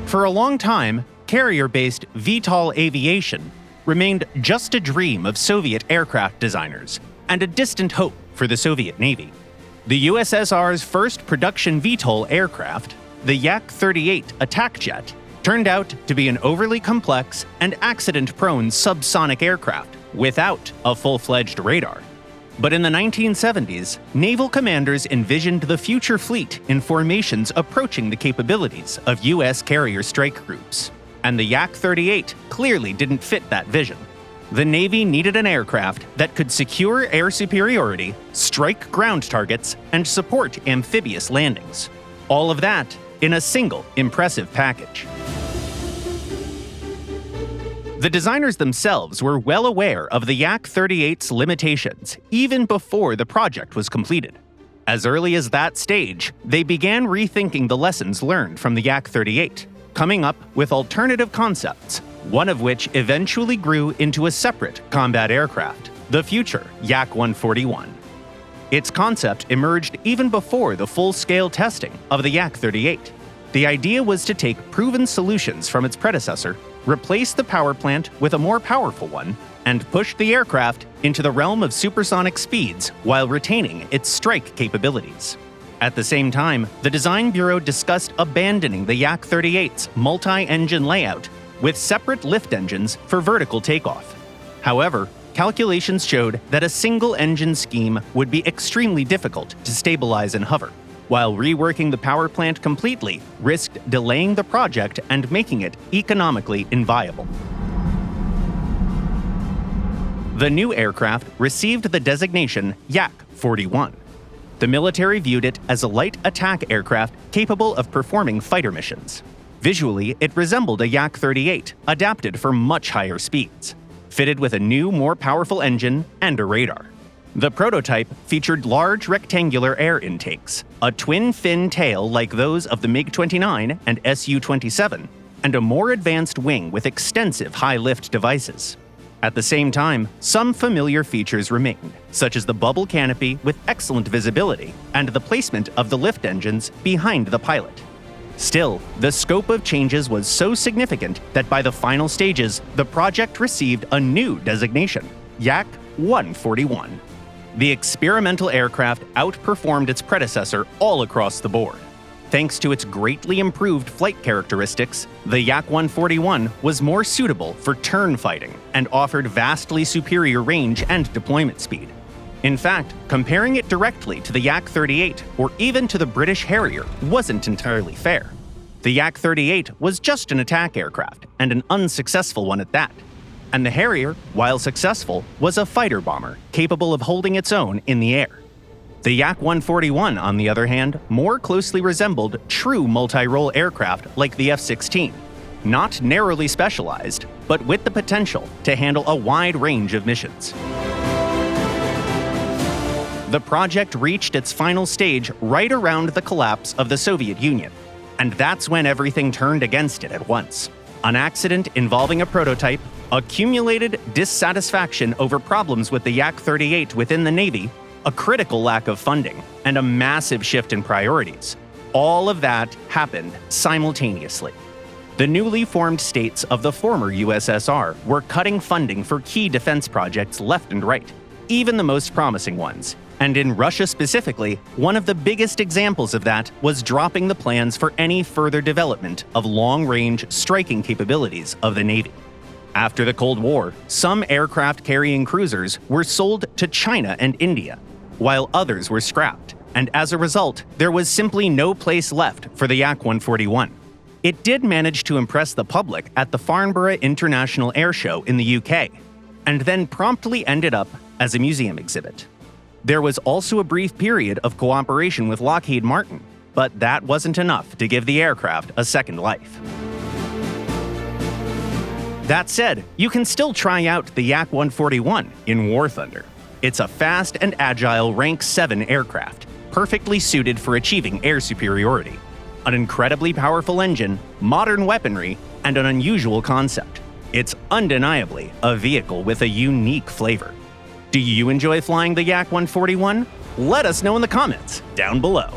For a long time, carrier-based VTOL aviation remained just a dream of Soviet aircraft designers and a distant hope for the Soviet Navy. The USSR's first production VTOL aircraft, the Yak-141 attack jet, turned out to be an overly complex and accident-prone subsonic aircraft without a full-fledged radar. But in the 1970s, naval commanders envisioned the future fleet in formations approaching the capabilities of U.S. carrier strike groups. And the Yak-141 clearly didn't fit that vision. The Navy needed an aircraft that could secure air superiority, strike ground targets, and support amphibious landings. All of that in a single impressive package. The designers themselves were well aware of the Yak-141's limitations even before the project was completed. As early as that stage, they began rethinking the lessons learned from the Yak-141, coming up with alternative concepts, one of which eventually grew into a separate combat aircraft, the future Yak-141. Its concept emerged even before the full-scale testing of the Yak-141. The idea was to take proven solutions from its predecessor, replace the power plant with a more powerful one, and push the aircraft into the realm of supersonic speeds while retaining its strike capabilities. At the same time, the Design Bureau discussed abandoning the Yak-141's multi-engine layout with separate lift engines for vertical takeoff. However, calculations showed that a single engine scheme would be extremely difficult to stabilize and hover, while reworking the power plant completely risked delaying the project and making it economically inviable. The new aircraft received the designation Yak-41. The military viewed it as a light attack aircraft capable of performing fighter missions. Visually, it resembled a Yak-141, adapted for much higher speeds, fitted with a new, more powerful engine and a radar. The prototype featured large rectangular air intakes, a twin-fin tail like those of the MiG-29 and Su-27, and a more advanced wing with extensive high-lift devices. At the same time, some familiar features remained, such as the bubble canopy with excellent visibility and the placement of the lift engines behind the pilot. Still, the scope of changes was so significant that by the final stages, the project received a new designation, Yak-141. The experimental aircraft outperformed its predecessor all across the board. Thanks to its greatly improved flight characteristics, the Yak-141 was more suitable for turn fighting and offered vastly superior range and deployment speed. In fact, comparing it directly to the Yak-141 or even to the British Harrier wasn't entirely fair. The Yak-141 was just an attack aircraft, and an unsuccessful one at that. And the Harrier, while successful, was a fighter bomber capable of holding its own in the air. The Yak-141, on the other hand, more closely resembled true multi-role aircraft like the F-16, not narrowly specialized, but with the potential to handle a wide range of missions. The project reached its final stage right around the collapse of the Soviet Union, and that's when everything turned against it at once. An accident involving a prototype, accumulated dissatisfaction over problems with the Yak-141 within the Navy, a critical lack of funding, and a massive shift in priorities. All of that happened simultaneously. The newly formed states of the former USSR were cutting funding for key defense projects left and right, even the most promising ones. And in Russia specifically, one of the biggest examples of that was dropping the plans for any further development of long-range striking capabilities of the Navy. After the Cold War, some aircraft-carrying cruisers were sold to China and India, while others were scrapped, and as a result, there was simply no place left for the Yak-141. It did manage to impress the public at the Farnborough International Air Show in the UK, and then promptly ended up as a museum exhibit. There was also a brief period of cooperation with Lockheed Martin, but that wasn't enough to give the aircraft a second life. That said, you can still try out the Yak-141 in War Thunder. It's a fast and agile Rank 7 aircraft, perfectly suited for achieving air superiority. An incredibly powerful engine, modern weaponry, and an unusual concept. It's undeniably a vehicle with a unique flavor. Do you enjoy flying the Yak-141? Let us know in the comments down below.